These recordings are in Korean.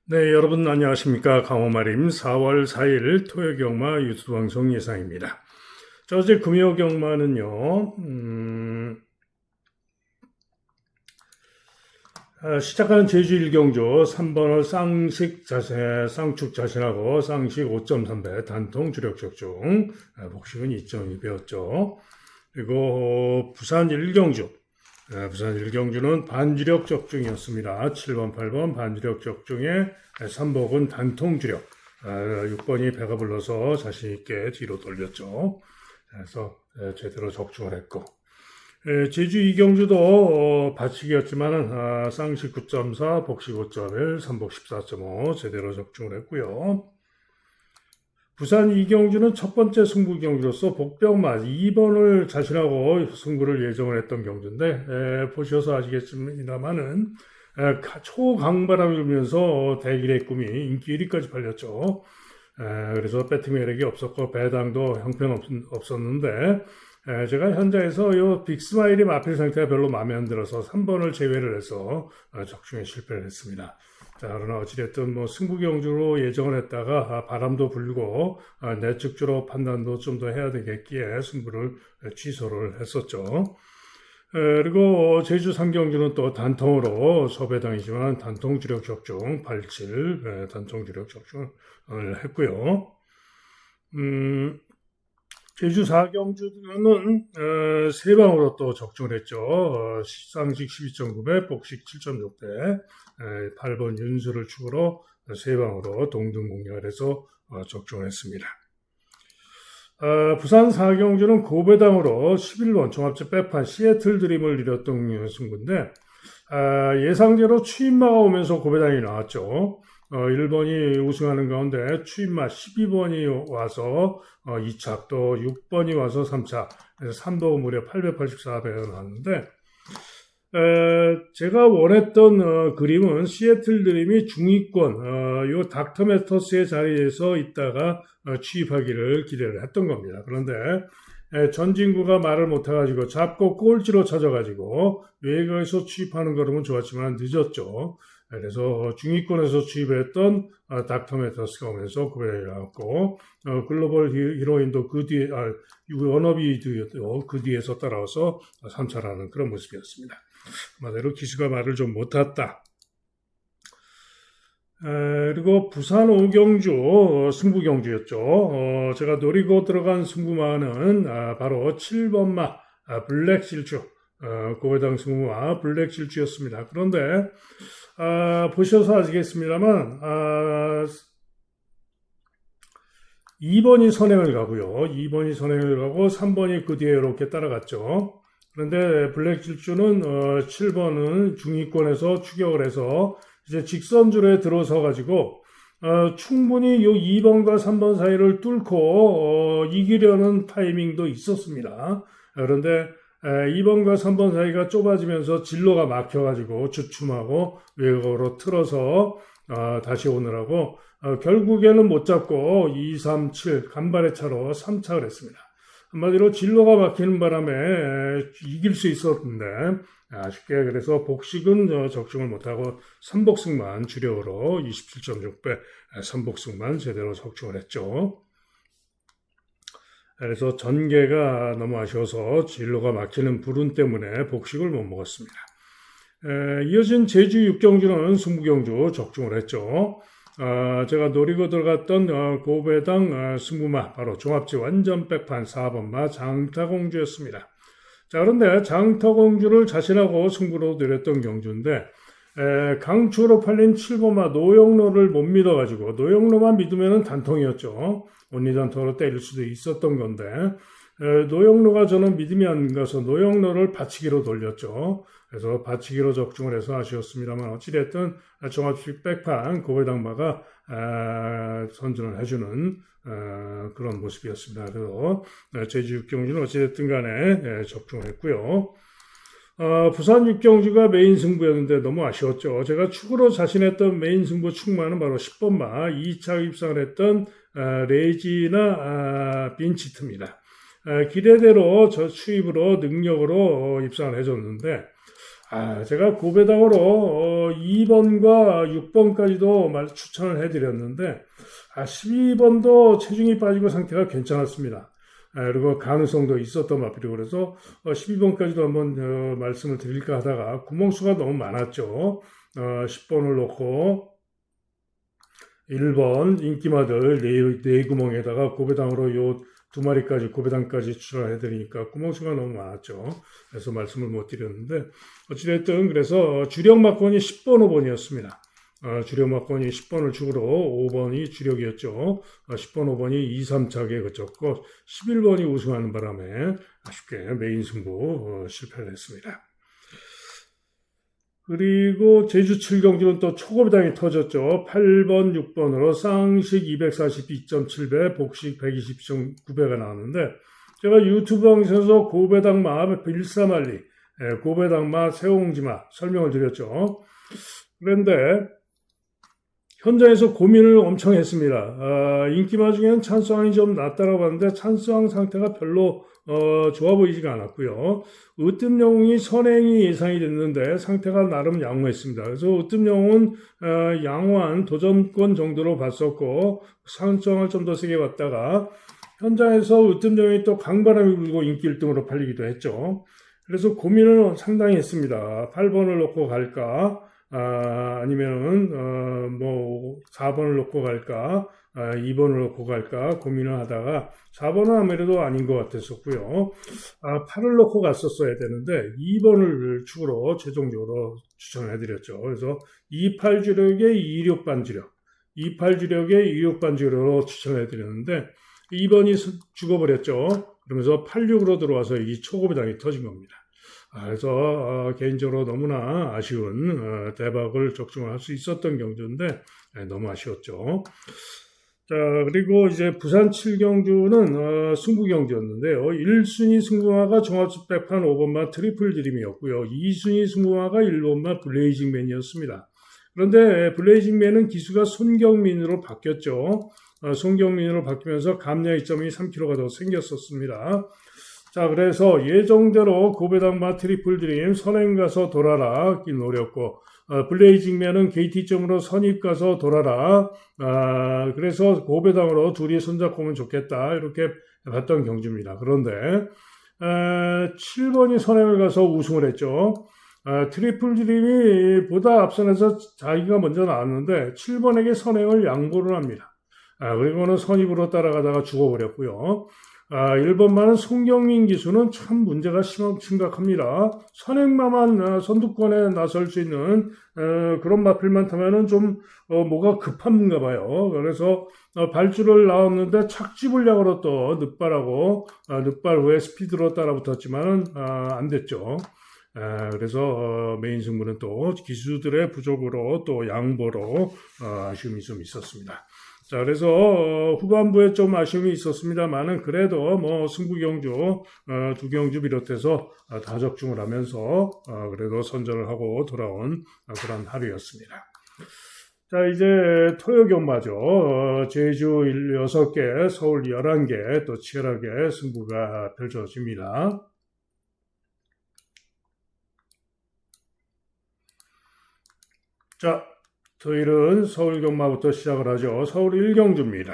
네, 여러분 안녕하십니까. 강호마림 4월 4일 토요경마 유튜브 방송 예상입니다. 자, 어제 금요경마는요, 시작하는 제주 일경주 3번을 쌍축 자신하고 쌍식 5.3배 단통 주력 적중, 복식은 2.2배였죠. 그리고 부산 일경주는 반주력 적중이었습니다. 7번, 8번 반주력 적중에 3번은 단통 주력, 6번이 배가 불러서 자신 있게 뒤로 돌렸죠. 그래서 제대로 적중을 했고, 제주 이경주도 받치기였지만 쌍식 9.4, 복식 5.1, 삼복 14.5 제대로 적중을 했고요. 부산 이경주는 첫 번째 승부 경주로서 복병맞 2번을 자신하고 승부를 예정을 했던 경주인데 보셔서 아시겠습니다만은 초강바람이 불면서 대길의 꿈이 인기 1위까지 팔렸죠. 그래서 배팅 매력이 없었고 배당도 형편없었는데 제가 현장에서 이 빅스마일이 마필 상태가 별로 마음에 안 들어서 3번을 제외를 해서 적중에 실패를 했습니다. 자, 그러나 어찌됐든 승부 경주로 예정을 했다가 바람도 불고 내측주로 판단도 좀 더 해야 되겠기에 승부를 취소를 했었죠. 그리고 제주 3경주는 또 단통으로 소배당이지만 단통 주력 적중 87 단통 주력 적중을 했고요. 제주 4경주는 세 방으로 또 적중을 했죠. 쌍식 12.9배, 복식 7.6배, 8번 윤수를 축으로 세 방으로 동등 공략을 해서 적중을 했습니다. 부산 4경주는 고배당으로 11번 종합제 빼판 시애틀 드림을 이뤘던 승부인데 예상대로 추임마가 오면서 고배당이 나왔죠. 1번이 우승하는 가운데 추임마 12번이 와서 2차, 또 6번이 와서 3차, 그래서 3도 무려 884배가 나왔는데 제가 원했던 그림은 시애틀 드림이 중위권, 요 닥터 매터스의 자리에서 있다가 취입하기를 기대를 했던 겁니다. 그런데 전진구가 말을 못해가지고 잡고 꼴찌로 찾아가지고 외곽에서 취입하는 거라면 좋았지만 늦었죠. 그래서 중위권에서 취입했던 닥터 매터스가 오면서 구배에 나왔고 글로벌 히로인도 그 뒤에 워너비도 그 뒤에서 따라와서 3차라는 그런 모습이었습니다. 한마디로 기수가 말을 좀 못했다. 그리고 부산 5경주 승부경주였죠. 제가 노리고 들어간 승부마는 바로 7번마 블랙실주 고배당 승부마 블랙실주였습니다. 그런데 보셔서 아시겠습니다만 2번이 선행을 가고요. 2번이 선행을 가고 3번이 그 뒤에 이렇게 따라갔죠. 그런데 블랙실주는 7번은 중위권에서 추격을 해서 이제 직선줄에 들어서 가지고 충분히 이 2번과 3번 사이를 뚫고 이기려는 타이밍도 있었습니다. 그런데 2번과 3번 사이가 좁아지면서 진로가 막혀가지고 주춤하고 외곽으로 틀어서 다시 오느라고 결국에는 못 잡고 2, 3, 7 간발의 차로 3착을 했습니다. 한마디로 진로가 막히는 바람에 이길 수 있었는데 아쉽게 그래서 복식은 적중을 못하고 삼복승만 주력으로 27.6배 삼복승만 제대로 적중을 했죠. 그래서 전개가 너무 아쉬워서 진로가 막히는 불운 때문에 복식을 못 먹었습니다. 이어진 제주 6경주는 승부경주 적중을 했죠. 제가 노리고 들어갔던 고배당 승부마 바로 종합지 완전 백판 4번마 장타공주였습니다. 자, 그런데 장타공주를 자신하고 승부로 내렸던 경주인데 강추로 팔린 7번마 노영로를 못 믿어가지고 노영로만 믿으면 단통이었죠. 온리단통으로 때릴 수도 있었던 건데 노영로가 저는 믿음이 안 가서 노영로를 받치기로 돌렸죠. 그래서 받치기로 적중을 해서 아쉬웠습니다만 어찌됐든 종합식 백판 고배당마가 선전을 해주는 그런 모습이었습니다. 그래서 제주 6경주는 어찌됐든 간에 적중을 했고요. 부산 6경주가 메인 승부였는데 너무 아쉬웠죠. 제가 축으로 자신했던 메인 승부 축마는 바로 10번마 2차 입상을 했던 레지나 빈치트입니다. 기대대로 저 추입으로 능력으로 입상을 해줬는데 제가 고배당으로 2번과 6번까지도 추천을 해드렸는데 12번도 체중이 빠지고 상태가 괜찮았습니다. 그리고 가능성도 있었던 마필이고 그래서 12번까지도 한번 말씀을 드릴까 하다가 구멍수가 너무 많았죠. 10번을 놓고 1번 인기마들 네 구멍에다가 고배당으로 요 두 마리까지 고배당까지 추천을 해드리니까 구멍수가 너무 많았죠. 그래서 말씀을 못 드렸는데 어찌됐든 그래서 주력 막건이 10번, 5번이었습니다. 주력 막건이 10번을 축으로 5번이 주력이었죠. 10번, 5번이 2, 3차게 그쳤고 11번이 우승하는 바람에 아쉽게 메인 승부 실패를 했습니다. 그리고 제주 7경주는 또 초고배당이 터졌죠. 8번, 6번으로 쌍식 242.7배, 복식 120.9배가 나왔는데 제가 유튜브 방송에서 고배당마 일사만리, 고배당마 새옹지마 설명을 드렸죠. 그런데 현장에서 고민을 엄청 했습니다. 인기마 중에는 찬스왕이 좀 낮다라고 하는데 찬스왕 상태가 별로 좋아 보이지가 않았고요. 으뜸영웅이 선행이 예상이 됐는데 상태가 나름 양호했습니다. 그래서 으뜸영웅은 양호한 도전권 정도로 봤었고 찬스왕을 좀 더 세게 봤다가 현장에서 으뜸영웅이 또 강바람이 불고 인기 1등으로 팔리기도 했죠. 그래서 고민을 상당히 했습니다. 8번을 놓고 갈까? 아니면은, 4번을 놓고 갈까, 2번을 놓고 갈까 고민을 하다가 4번은 아무래도 아닌 것 같았었고요. 8을 놓고 갔었어야 되는데 2번을 축으로 최종적으로 추천을 해드렸죠. 그래서 28 주력의 26 반주력, 28 주력의 26 반주력으로 추천을 해드렸는데 2번이 죽어버렸죠. 그러면서 86으로 들어와서 이 초고배당이 터진 겁니다. 그래서 개인적으로 너무나 아쉬운 대박을 적중을 할 수 있었던 경주인데 너무 아쉬웠죠. 자, 그리고 이제 부산 7경주는 승부 경주였는데요. 1순위 승부마가 종합spec판 5번마 트리플 드림이었고요. 2순위 승부마가 1번마 블레이징맨이었습니다. 그런데 블레이징맨은 기수가 손경민으로 바뀌었죠. 손경민으로 바뀌면서 감량 이점이 3kg가 더 생겼었습니다. 자, 그래서 예정대로 고배당마 트리플 드림 선행 가서 돌아라 노렸고 블레이징맨은 KT점으로 선입 가서 돌아라 그래서 고배당으로 둘이 손잡고 오면 좋겠다 이렇게 봤던 경주입니다. 그런데 7번이 선행을 가서 우승을 했죠. 트리플 드림이 보다 앞선에서 자기가 먼저 나왔는데 7번에게 선행을 양보를 합니다. 그리고는 선입으로 따라가다가 죽어버렸고요. 1번만은 송경민 기수는 참 문제가 심각합니다. 선행마만 선두권에 나설 수 있는 그런 마필만 타면은 좀 뭐가 급한가 봐요. 그래서 발주를 나왔는데 착지 불량으로 또 늑발하고 늑발 후에 스피드로 따라붙었지만은 안 됐죠. 그래서 메인 승부는 또 기수들의 부족으로 또 양보로 아쉬움이 좀 있었습니다. 자, 그래서 후반부에 좀 아쉬움이 있었습니다만은 그래도 뭐 승부 경주 두 경주 비롯해서 다 적중을 하면서 그래도 선전을 하고 돌아온 그런 하루였습니다. 자, 이제 토요 경마죠. 제주 6개, 서울 11개 또 치열하게 승부가 펼쳐집니다. 자, 토요일은 서울 경마부터 시작을 하죠. 서울 1경주입니다.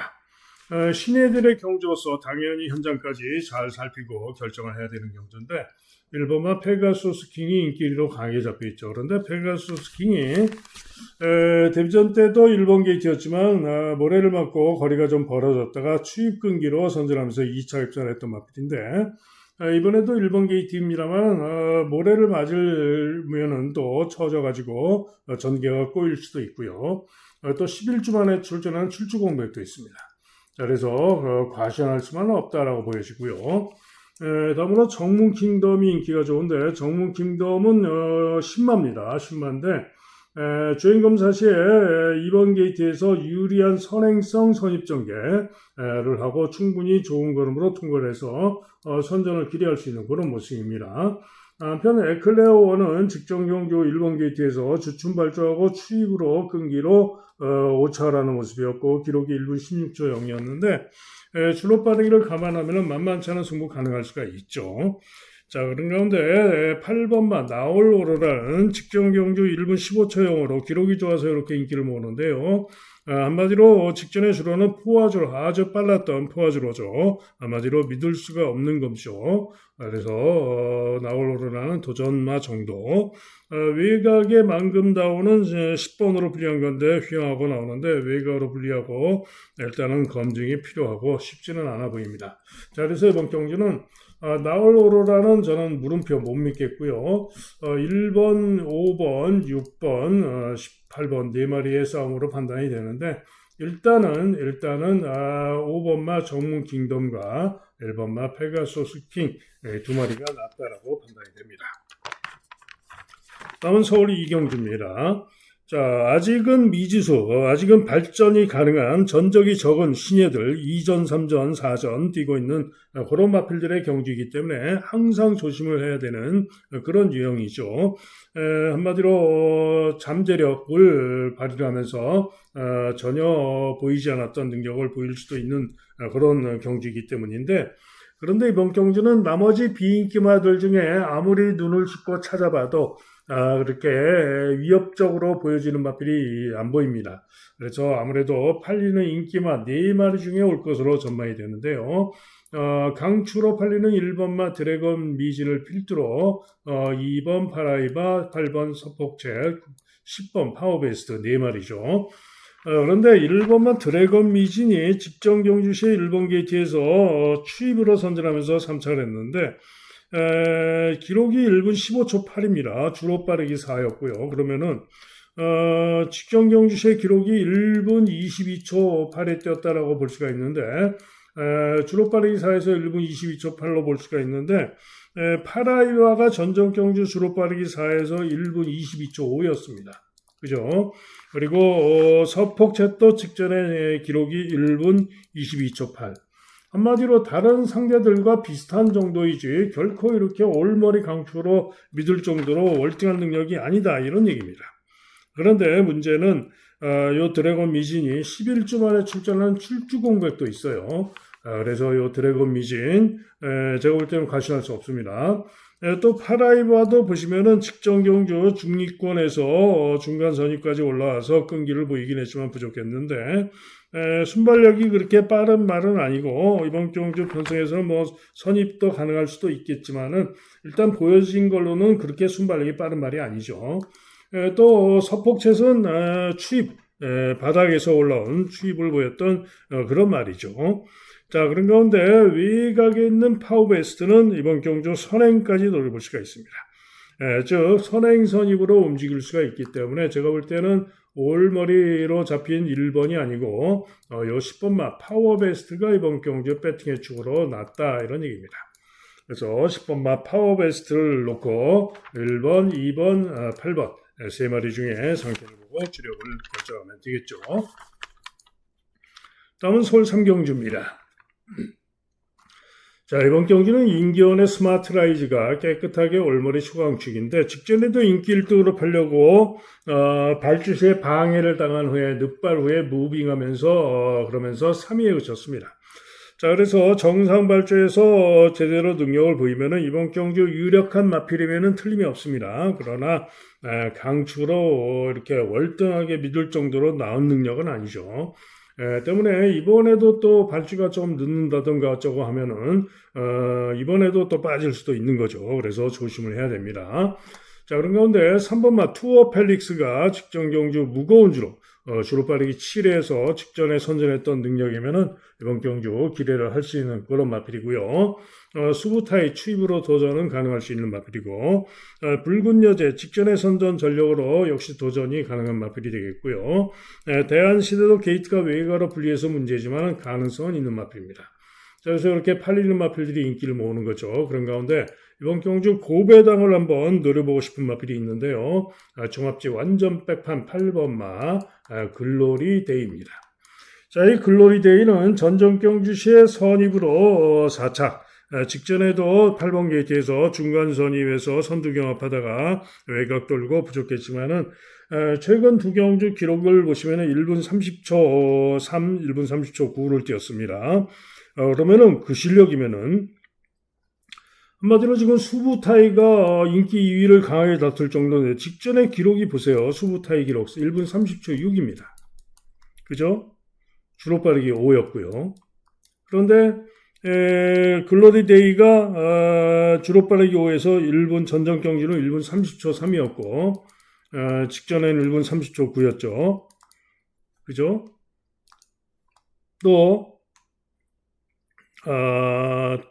신예들의 경주로서 당연히 현장까지 잘 살피고 결정을 해야 되는 경주인데 1번마 페가수스 킹이 인기 1위로 강하게 잡혀있죠. 그런데 페가수스 킹이 데뷔전 때도 1번 게이트였지만 모래를 맞고 거리가 좀 벌어졌다가 추입 끈기로 선전하면서 2차 입선했던 마필인데 이번에도 1번 게이트입니다만 모래를 맞으면은 또 처져가지고 전개가 꼬일 수도 있고요. 또 11주 만에 출전한 출주 공백도 있습니다. 자, 그래서 과시할 수만은 없다라고 보여지고요. 다음으로 정문 킹덤이 인기가 좋은데 정문 킹덤은 10마입니다. 10마인데 주행검 사시에 2번 게이트에서 유리한 선행성 선입전개를 하고 충분히 좋은 걸음으로 통과를 해서 선전을 기대할 수 있는 그런 모습입니다. 한편 에클레어1은 직전 경주 1번 게이트에서 주춤 발주하고 추입으로 끈기로 5차라는 모습이었고 기록이 1분 16초 0이었는데 줄로 빠르기를 감안하면 만만치 않은 승부 가능할 수가 있죠. 자, 그런 가운데 8번마 나올 오로라는 직전 경주 1분 15초형으로 기록이 좋아서 이렇게 인기를 모으는데요. 한마디로 직전의 주로는 포화주로 아주 빨랐던 포화주로죠. 한마디로 믿을 수가 없는 검쇼. 그래서 나올 오로라는 도전마 정도. 외곽에 망금다오는 10번으로 분리한 건데 휘황하고 나오는데 외곽으로 분리하고 일단은 검증이 필요하고 쉽지는 않아 보입니다. 자, 그래서 이번 경주는 나올 오로라는 저는 물음표 못 믿겠고요. 1번, 5번, 6번, 18번 네 마리의 싸움으로 판단이 되는데 일단은 5번마 정문 킹덤과 1번마 페가소스 킹 두 마리가 낫다라고 판단이 됩니다. 다음은 서울 이경주입니다. 자, 아직은 미지수, 아직은 발전이 가능한 전적이 적은 신예들 2전, 3전, 4전 뛰고 있는 그런 마필들의 경주이기 때문에 항상 조심을 해야 되는 그런 유형이죠. 한마디로 잠재력을 발휘하면서 전혀 보이지 않았던 능력을 보일 수도 있는 그런 경주이기 때문인데 그런데 이번 경주는 나머지 비인기마들 중에 아무리 눈을 씻고 찾아봐도 그렇게 위협적으로 보여지는 마필이 안 보입니다. 그래서 아무래도 팔리는 인기마 4마리 중에 올 것으로 전망이 되는데요. 강추로 팔리는 1번마 드래곤 미진을 필두로 2번 파라이바, 8번 서폭책, 10번 파워베스트 4마리죠. 그런데 1번만 드래곤 미진이 직전 경주 시에 1번 게이트에서 추입으로 선전하면서 3착을 했는데 기록이 1분 15초 8입니다. 주로 빠르기 4였고요. 그러면은 직전 경주 시의 기록이 1분 22초 8에 뛰었다라고 볼 수가 있는데 주로 빠르기 4에서 1분 22초 8로 볼 수가 있는데 파라이와가 전전 경주 주로 빠르기 4에서 1분 22초 5였습니다. 그죠? 그리고 서폭챗도 직전의 기록이 1분 22초 8. 한마디로 다른 상대들과 비슷한 정도이지 결코 이렇게 올머리 강추로 믿을 정도로 월등한 능력이 아니다 이런 얘기입니다. 그런데 문제는 요 드래곤 미진이 11주 만에 출전한 출주 공백도 있어요. 그래서 요 드래곤 미진 제가 볼 때는 과신할 수 없습니다. 또 파라이바도 보시면은 직전 경주 중위권에서 중간 선입까지 올라와서 끈기를 보이긴 했지만 부족했는데 순발력이 그렇게 빠른 말은 아니고 이번 경주 편성에서는 뭐 선입도 가능할 수도 있겠지만은 일단 보여진 걸로는 그렇게 순발력이 빠른 말이 아니죠. 또 서폭챗은 추입 바닥에서 올라온 추입을 보였던 그런 말이죠. 자, 그런 가운데 외곽에 있는 파워베스트는 이번 경주 선행까지 노려볼 수가 있습니다. 즉 선행 선입으로 움직일 수가 있기 때문에 제가 볼 때는 올머리로 잡힌 1번이 아니고 요 10번마 파워베스트가 이번 경주 배팅의 축으로 낫다 이런 얘기입니다. 그래서 10번마 파워베스트를 놓고 1번, 2번, 8번 세 마리 중에 상태를 보고 주력을 결정하면 되겠죠. 다음은 서울 삼경주입니다. 자, 이번 경기는 인기원의 스마트라이즈가 깨끗하게 올머리 초강축인데 직전에도 인기 1등으로 팔려고 발주시에 방해를 당한 후에 늑발 후에 무빙하면서 그러면서 3위에 그쳤습니다. 자, 그래서 정상 발주에서 제대로 능력을 보이면은 이번 경주 유력한 마필이면은 틀림이 없습니다. 그러나 강추로 이렇게 월등하게 믿을 정도로 나은 능력은 아니죠. 때문에 이번에도 또 발주가 좀 늦는다던가 어쩌고 하면은 이번에도 또 빠질 수도 있는 거죠. 그래서 조심을 해야 됩니다. 자, 그런 가운데 3번마 투어 펠릭스가 직전 경주 무거운 주로 빠르기 7에서 직전에 선전했던 능력이면은 이번 경주 기대를 할 수 있는 그런 마필이고요. 수부타의 추입으로 도전은 가능할 수 있는 마필이고 붉은 여제 직전에 선전 전력으로 역시 도전이 가능한 마필이 되겠고요. 대한시대도 게이트가 외곽으로 분리해서 문제지만 가능성은 있는 마필입니다. 자, 그래서 이렇게 팔리는 마필들이 인기를 모으는 거죠. 그런 가운데 이번 경주 고배당을 한번 노려보고 싶은 마필이 있는데요. 종합지 완전 백판 8번마 글로리 데이입니다. 자, 이 글로리 데이는 전전 경주시의 선입으로 4착 직전에도 8번 게이트에서 중간 선입에서 선두 경합하다가 외곽 돌고 부족했지만은 최근 두 경주 기록을 보시면은 1분 30초 3, 1분 30초 9를 뛰었습니다. 그러면은 그 실력이면은 한마디로 지금 수부타이가 인기 2위를 강하게 다툴 정도인데 직전의 기록이 보세요. 수부타이 기록 1분 30초 6입니다. 그죠? 주로 빠르기 5였고요. 그런데 글로리데이가 주로 빠르기 5에서 1분 전전 경기는 1분 30초 3이었고 직전에는 1분 30초 9였죠. 그죠? 또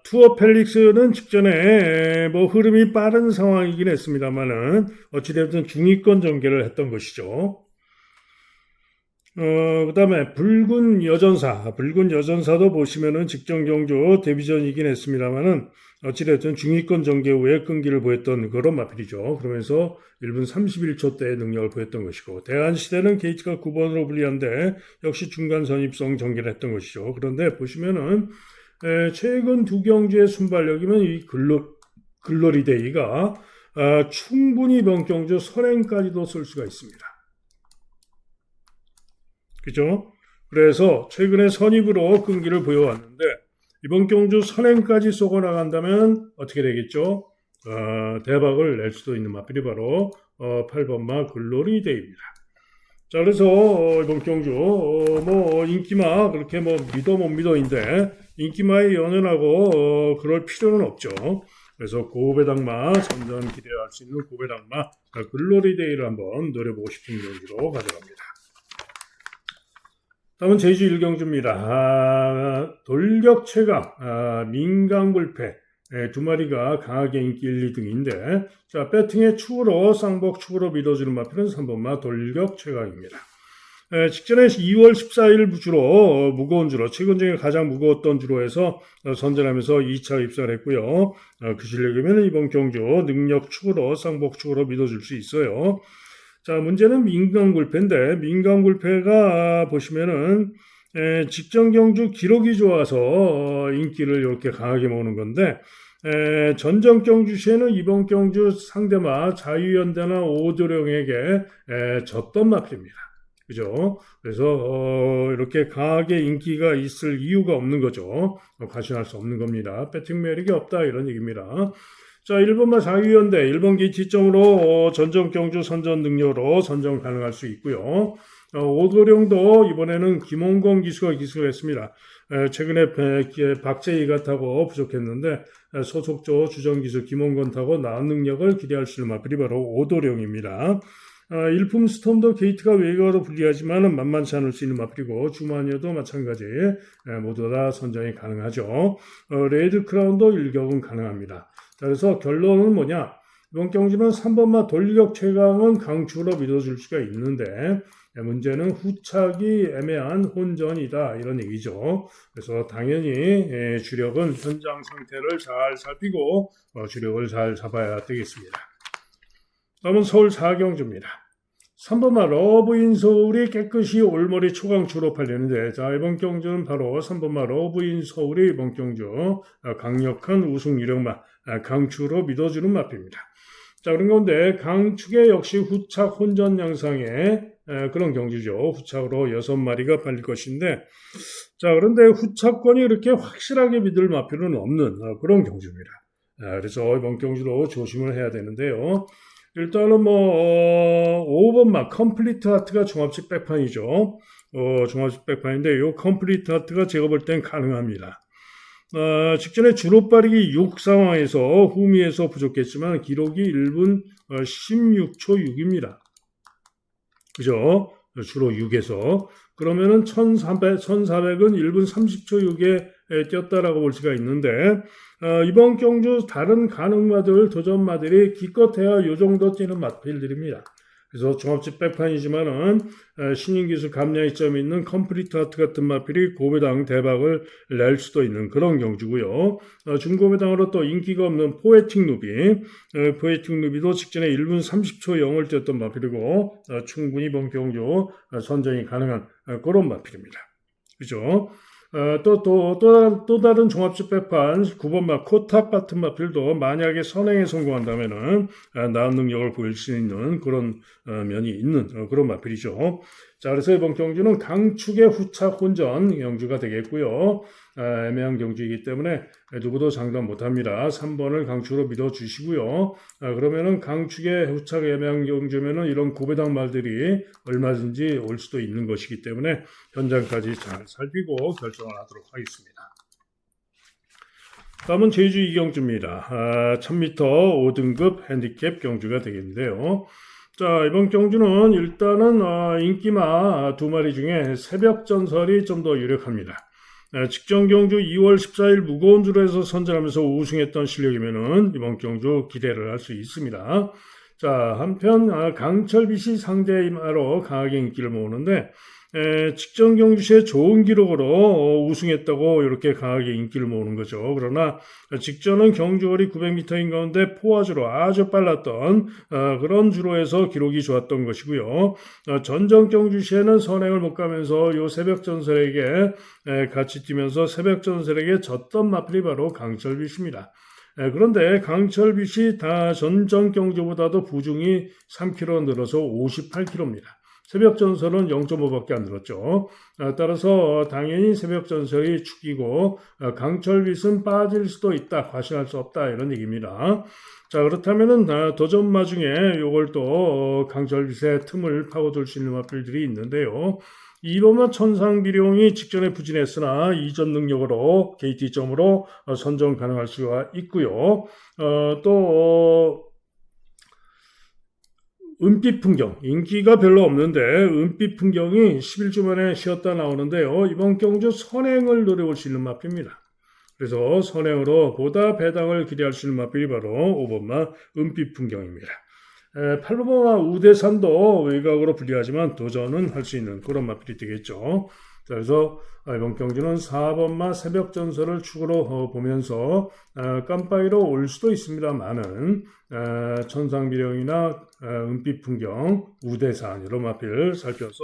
투어 펠릭스는 직전에 뭐 흐름이 빠른 상황이긴 했습니다만은 어찌됐든 중위권 전개를 했던 것이죠. 그 다음에 붉은 여전사도 보시면은 직전 경주 데뷔전이긴 했습니다만은 어찌됐든 중위권 전개 후에 끈기를 보였던 그런 마필이죠. 그러면서 1분 31초대의 능력을 보였던 것이고, 대한시대는 게이트가 9번으로 불리한데 역시 중간 선입성 전개를 했던 것이죠. 그런데 보시면은 최근 두 경주의 순발력이면 이 글로리데이가 충분히 이번 경주 선행까지도 쓸 수가 있습니다. 그죠? 그래서 최근에 선입으로 끈기를 보여왔는데 이번 경주 선행까지 쏘고 나간다면 어떻게 되겠죠? 대박을 낼 수도 있는 마필이 바로 8번마 글로리데이입니다. 자, 그래서 이번 경주 뭐 인기마 그렇게 뭐 믿어 못 믿어인데 인기마에 연연하고 그럴 필요는 없죠. 그래서 고배당마 선전 기대할 수 있는 고배당마 글로리데이를 한번 노려보고 싶은 경기로 가져갑니다. 다음은 제주 1경주입니다. 돌격 최강, 민강불패 두 마리가 강하게 인기 1, 2등인데 자, 배팅의 축으로 쌍복 축으로 믿어주는 마필은 3번마 돌격 최강입니다. 직전에 2월 14일 주로 무거운 주로 최근 중에 가장 무거웠던 주로에서 선전하면서 2차 입상을 했고요. 그 실력이면 이번 경주 능력 축으로 쌍복 축으로 믿어줄 수 있어요. 자, 문제는 민강불패인데 민강불패가 보시면은 직전 경주 기록이 좋아서 인기를 이렇게 강하게 모으는 건데 전전 경주 시에는 이번 경주 상대마 자유연대나 오도령에게 졌던 마필입니다. 그죠? 그래서 이렇게 강하게 인기가 있을 이유가 없는 거죠. 과신할 수 없는 겁니다. 배팅 매력이 없다 이런 얘기입니다. 자, 1번마 자유연대 1번 게이트점으로 전전 경주 선전 능력으로 선정 가능할 수 있고요. 오도령도 이번에는 김홍건 기수가 기수를 했습니다. 최근에 박재희가 타고 부족했는데 소속조 주전기수 김홍건 타고 나은 능력을 기대할 수 있는 마필이 바로 오도령입니다. 일품 스톰도 게이트가 외곽으로 불리하지만 만만치 않을 수 있는 마필이고 주마니어도 마찬가지 모두 다 선정이 가능하죠. 레드 크라운도 일격은 가능합니다. 자, 그래서 결론은 뭐냐? 이번 경주는 3번마 돌격 최강은 강추로 믿어줄 수가 있는데 문제는 후착이 애매한 혼전이다 이런 얘기죠. 그래서 당연히 주력은 현장 상태를 잘 살피고 주력을 잘 잡아야 되겠습니다. 다음은 서울 4경주입니다. 3번마 러브인 서울이 깨끗이 올머리 초강추로 팔리는데 자, 이번 경주는 바로 3번마 러브인 서울이 이번 경주 강력한 우승 유력마 강추로 믿어주는 마필입니다. 자, 그런 가운데 강축의 역시 후착 혼전 양상의 그런 경주죠. 후착으로 6마리가 팔릴 것인데 자, 그런데 후착권이 그렇게 확실하게 믿을 마필은 없는 그런 경주입니다. 그래서 이번 경주도 조심을 해야 되는데요. 일단은 5번마 컴플리트 하트가 종합식 백판이죠. 종합식 백판인데 이 컴플리트 하트가 제가 볼 땐 가능합니다. 직전에 주로 빠르기 6 상황에서 후미에서 부족했지만 기록이 1분 16초 6입니다. 그죠? 주로 6에서 그러면은 1400은 1분 30초 6에 뛰었다라고 볼 수가 있는데 이번 경주 다른 가능마들 도전마들이 기껏해야 이 정도 뛰는 마필들입니다. 그래서 종합집 백판이지만은 신인 기술 감량이점이 있는 컴플리트 하트 같은 마필이 고배당 대박을 낼 수도 있는 그런 경주고요. 중고배당으로 또 인기가 없는 포에틱 누비도 직전에 1분 30초 0을 뛰었던 마필이고 충분히 이번 경주 선정이 가능한 그런 마필입니다. 그죠? 또 다른 종합식 백판 9번마 코탑 같은 마필도 만약에 선행에 성공한다면은 나은 능력을 보일 수 있는 그런 면이 있는 그런 마필이죠. 자, 그래서 이번 경주는 강축의 후착 혼전 경주가 되겠고요. 애매한 경주이기 때문에 누구도 장담 못합니다. 3번을 강축으로 믿어주시고요. 그러면은 강축의 후착 애매한 경주면은 이런 고배당 말들이 얼마든지 올 수도 있는 것이기 때문에 현장까지 잘 살피고 결정을 하도록 하겠습니다. 다음은 제주 2경주입니다. 1000m 5등급 핸디캡 경주가 되겠는데요. 자, 이번 경주는 일단은 인기마 두 마리 중에 새벽 전설이 좀 더 유력합니다. 직전 경주 2월 14일 무거운 주로에서 선전하면서 우승했던 실력이면은 이번 경주 기대를 할 수 있습니다. 자, 한편 강철빛이 상대이마로 강하게 인기를 모으는데 직전 경주 시에 좋은 기록으로 우승했다고 이렇게 강하게 인기를 모으는 거죠. 그러나 직전은 경주거리 900m인 가운데 포화주로 아주 빨랐던 그런 주로에서 기록이 좋았던 것이고요. 전전 경주 시에는 선행을 못 가면서 요 새벽전설에게 같이 뛰면서 새벽전설에게 졌던 마필이 바로 강철빛입니다. 그런데 강철빛이 다 전전 경주보다도 부중이 3kg 늘어서 58kg입니다. 새벽전설은 0.5밖에 안 늘었죠. 따라서 당연히 새벽전설이 축이고 강철빛은 빠질 수도 있다, 과신할 수 없다 이런 얘기입니다. 자, 그렇다면은 도전마 중에 요걸 또 강철빛의 틈을 파고들 수 있는 마필들이 있는데요. 이로마 천상비룡이 직전에 부진했으나 이전 능력으로 KT점으로 선정 가능할 수가 있고요. 또 은빛 풍경, 인기가 별로 없는데 은빛 풍경이 11주 만에 쉬었다 나오는데요. 이번 경주 선행을 노려볼 수 있는 마필입니다. 그래서 선행으로 보다 배당을 기대할 수 있는 마필이 바로 5번마 은빛 풍경입니다. 8번마 우대산도 외곽으로 불리하지만 도전은 할 수 있는 그런 마필이 되겠죠. 그래서 이번 경주는 4번마 새벽전설을 축으로 보면서 깜빡이로 올 수도 있습니다만은 천상비령이나 은빛풍경, 우대산 이런 마필 살펴서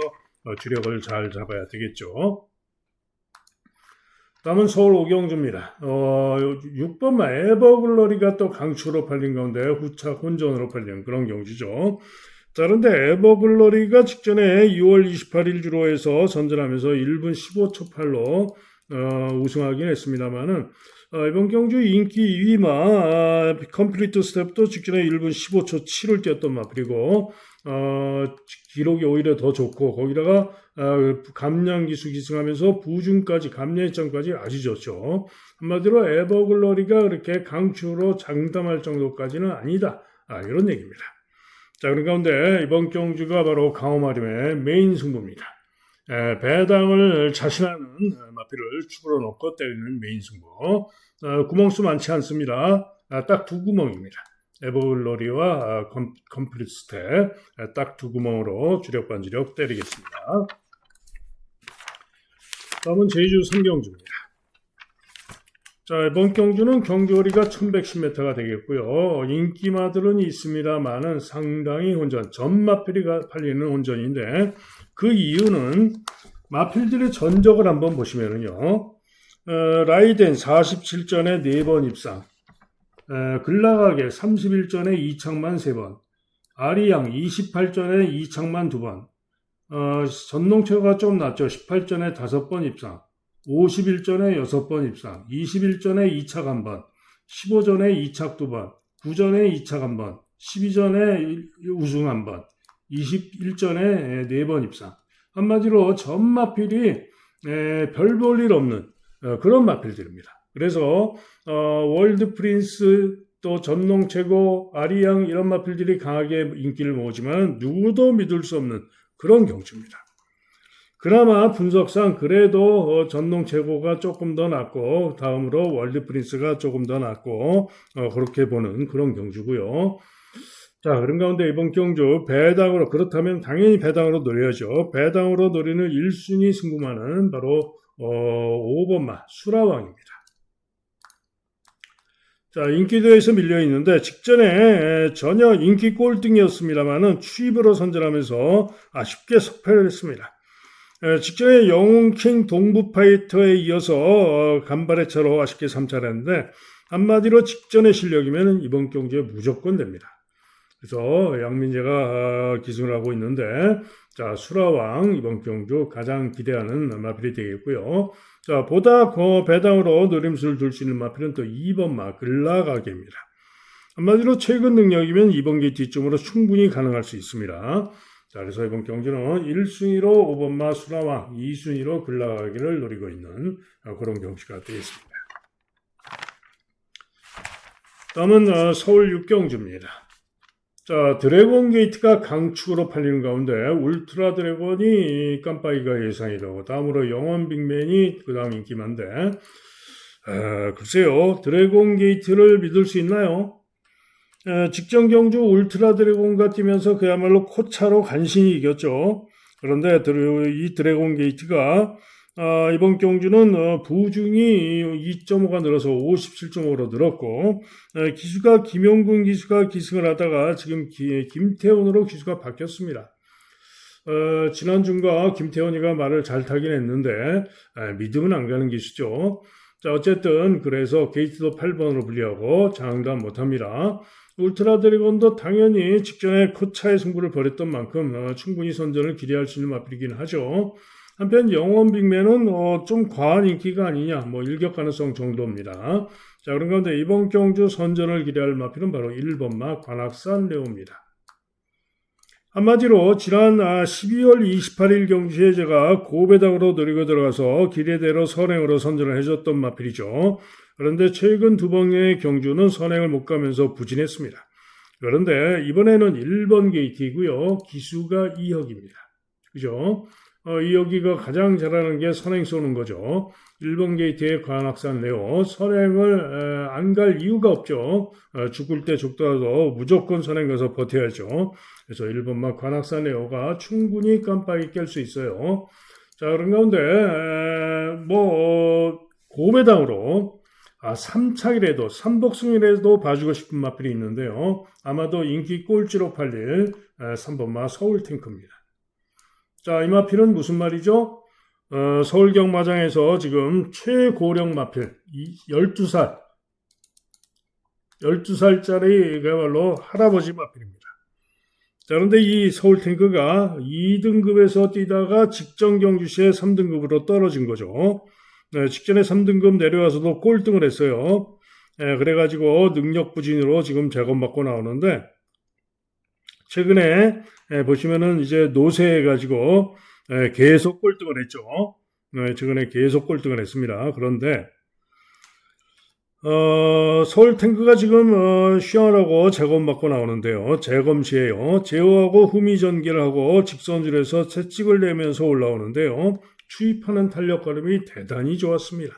주력을 잘 잡아야 되겠죠. 다음은 서울 오경주입니다. 6번마 에버글로리가 또 강추로 팔린 가운데 후착 혼전으로 팔린 그런 경주죠. 자, 그런데 에버글로리가 직전에 2월 28일 주로에서 선전하면서 1분 15초 8로 우승하긴 했습니다만은 이번 경주 인기 2위마 컴플리트 스텝도 직전에 1분 15초 7을 뛰었던 마필이고 기록이 오히려 더 좋고 거기다가 감량기수 기승하면서 부중까지 감량일정까지 아주 좋죠. 한마디로 에버글로리가 그렇게 강추로 장담할 정도까지는 아니다. 이런 얘기입니다. 자, 그런 가운데 이번 경주가 바로 강호마림의 메인 승부입니다. 배당을 자신하는 마필을 축으로 놓고 때리는 메인 승부. 구멍수 많지 않습니다. 딱 두 구멍입니다. 에버글로리와 컴플리트 스텝 딱 두 구멍으로 주력 반주력 때리겠습니다. 다음은 제주 3경주입니다. 자, 이번 경주는 경주거리가 1110m가 되겠고요. 인기마들은 있습니다만은 상당히 혼전, 전 마필이 팔리는 혼전인데 그 이유는 마필들의 전적을 한번 보시면은요. 라이덴 47전에 4번 입상, 글라가게 31전에 이창만 3번, 아리양 28전에 이창만 2번, 전농체가 좀 낮죠. 18전에 5번 입상, 51전에 6번 입상, 21전에 2착 1번, 15전에 2착 2번, 9전에 2착 1번, 12전에 우승 1번, 21전에 4번 입상. 한마디로 전 마필이 별 볼 일 없는 그런 마필들입니다. 그래서 월드 프린스 또 전농 최고 아리양 이런 마필들이 강하게 인기를 모으지만 누구도 믿을 수 없는 그런 경주입니다. 그나마 분석상 그래도 전농 최고가 조금 더 낫고 다음으로 월드 프린스가 조금 더 낫고 그렇게 보는 그런 경주고요. 자, 그런 가운데 이번 경주 배당으로 그렇다면 당연히 배당으로 노려야죠. 배당으로 노리는 1순위 승부마는 바로 5번마 수라왕입니다. 자, 인기도에서 밀려있는데 직전에 전혀 인기 꼴등이었습니다만은 추입으로 선전하면서 아쉽게 석패를 했습니다. 직전에 영웅킹 동부파이터에 이어서 간발의 차로 아쉽게 3차를 했는데 한마디로 직전의 실력이면 이번 경주에 무조건 됩니다. 그래서 양민재가 기승을 하고 있는데 자, 수라왕 이번 경주 가장 기대하는 마필이 되겠고요. 자, 보다 배당으로 노림수를 둘 수 있는 마필은 또 2번 마 글라가게입니다. 한마디로 최근 능력이면 2번 게이트 뒤쪽으로 충분히 가능할 수 있습니다. 자, 그래서 이번 경주는 1순위로 5번 마 수라왕, 2순위로 글라가게를 노리고 있는 그런 경주가 되겠습니다. 다음은 서울 6경주입니다. 자, 드래곤 게이트가 강축으로 팔리는 가운데 울트라 드래곤이 깜빡이가 예상이 되고 다음으로 영원 빅맨이 그 다음 인기만데 글쎄요, 드래곤 게이트를 믿을 수 있나요? 직전 경주 울트라 드래곤과 뛰면서 그야말로 코차로 간신히 이겼죠. 그런데 이 드래곤 게이트가 이번 경주는 부중이 2.5가 늘어서 57.5로 늘었고 기수가 김용근 기수가 기승을 하다가 지금 김태훈으로 기수가 바뀌었습니다. 지난주가 김태훈이가 말을 잘 타긴 했는데 믿음은 안 가는 기수죠. 자, 어쨌든 그래서 게이트도 8번으로 분리하고 장담 못합니다. 울트라 드래곤도 당연히 직전에 코차의 승부를 벌였던 만큼 충분히 선전을 기대할 수 있는 마필이긴 하죠. 한편 영원 빅맨은 좀 과한 인기가 아니냐, 일격 가능성 정도입니다. 자, 그런 가운데 이번 경주 선전을 기대할 마필은 바로 1번 마 관악산 레오입니다. 한마디로 지난 12월 28일 경주에 제가 고배당으로 노리고 들어가서 기대대로 선행으로 선전을 해줬던 마필이죠. 그런데 최근 두 번의 경주는 선행을 못 가면서 부진했습니다. 그런데 이번에는 1번 게이트이고요. 기수가 2역입니다. 그죠? 이 여기가 가장 잘하는 게 선행 쏘는 거죠. 1번 게이트의 관악산 레오 선행을 안 갈 이유가 없죠. 죽을 때 죽더라도 무조건 선행 가서 버텨야죠. 그래서 1번 막 관악산 레오가 충분히 깜빡이 깰 수 있어요. 자, 그런 가운데 고배당으로 3착이라도 3복승이라도 봐주고 싶은 마필이 있는데요. 아마도 인기 꼴찌로 팔릴 3번 마 서울탱크입니다. 자, 이 마필은 무슨 말이죠? 서울 경마장에서 지금 최고령 마필 12살짜리 그야말로 할아버지 마필입니다. 자, 그런데 이 서울 탱크가 2등급에서 뛰다가 직전 경주시에 3등급으로 떨어진 거죠. 직전에 3등급 내려와서도 꼴등을 했어요. 그래가지고 능력 부진으로 지금 작업받고 나오는데 최근에 보시면은 이제 노쇠해가지고 계속 꼴등을 했죠. 최근에 계속 꼴등을 했습니다. 그런데 서울 탱크가 지금 시원하고 재검받고 나오는데요. 재검 시에요. 제어하고 후미 전개를 하고 직선줄에서 채찍을 내면서 올라오는데요. 추입하는 탄력 걸음이 대단히 좋았습니다.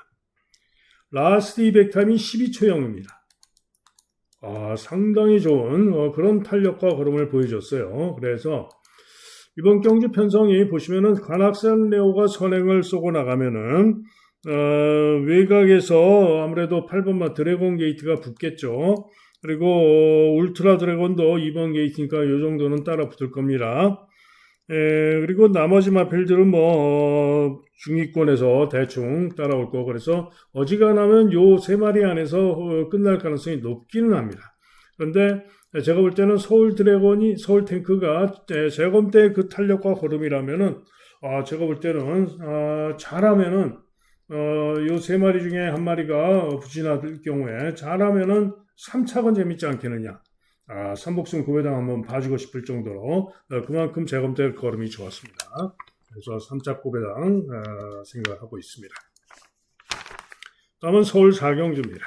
라스트 200타임이 12초형입니다. 상당히 좋은 그런 탄력과 걸음을 보여줬어요. 그래서 이번 경주 편성이 보시면은 관악산 레오가 선행을 쏘고 나가면은 외곽에서 아무래도 8번마 드래곤 게이트가 붙겠죠. 그리고 울트라 드래곤도 2번 게이트니까 이 정도는 따라 붙을 겁니다. 그리고 나머지 마필들은 중위권에서 대충 따라올 거고 그래서 어지간하면 요 세 마리 안에서 끝날 가능성이 높기는 합니다. 그런데 제가 볼 때는 서울 탱크가 재검 때 그 탄력과 걸음이라면은 제가 볼 때는 잘하면은 요 세 마리 중에 한 마리가 부진할 경우에 잘하면은 3착은 재밌지 않겠느냐. 3복승 고배당 한번 봐주고 싶을 정도로 그만큼 재검 때 걸음이 좋았습니다. 그래서 3착 고배당 생각하고 있습니다. 다음은 서울 4경주입니다.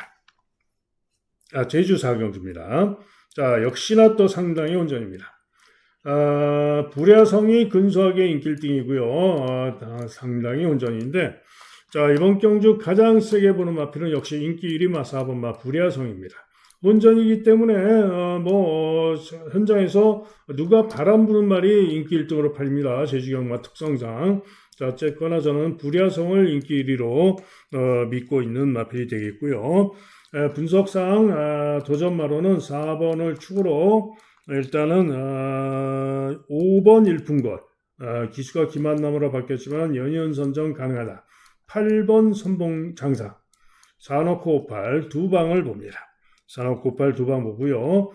제주 4경주입니다. 자, 역시나 또 상당히 온전입니다. 불야성이 근소하게 인기 1등이고요. 상당히 온전인데 자, 이번 경주 가장 세게 보는 마필은 역시 인기 1위 마 4번 마 불야성입니다. 온전이기 때문에 현장에서 누가 바람 부는 말이 인기 1등으로 팔립니다. 제주경마 특성상. 자, 어쨌거나 저는 불야성을 인기 1위로 믿고 있는 마필이 되겠고요. 분석상 도전마로는 4번을 축으로 일단은 5번 일품걸 기수가 김한남으로 바뀌었지만 연이은선정 가능하다. 8번 선봉장사 4놓고 58 두 방을 봅니다. 산업고팔 2방 보고요.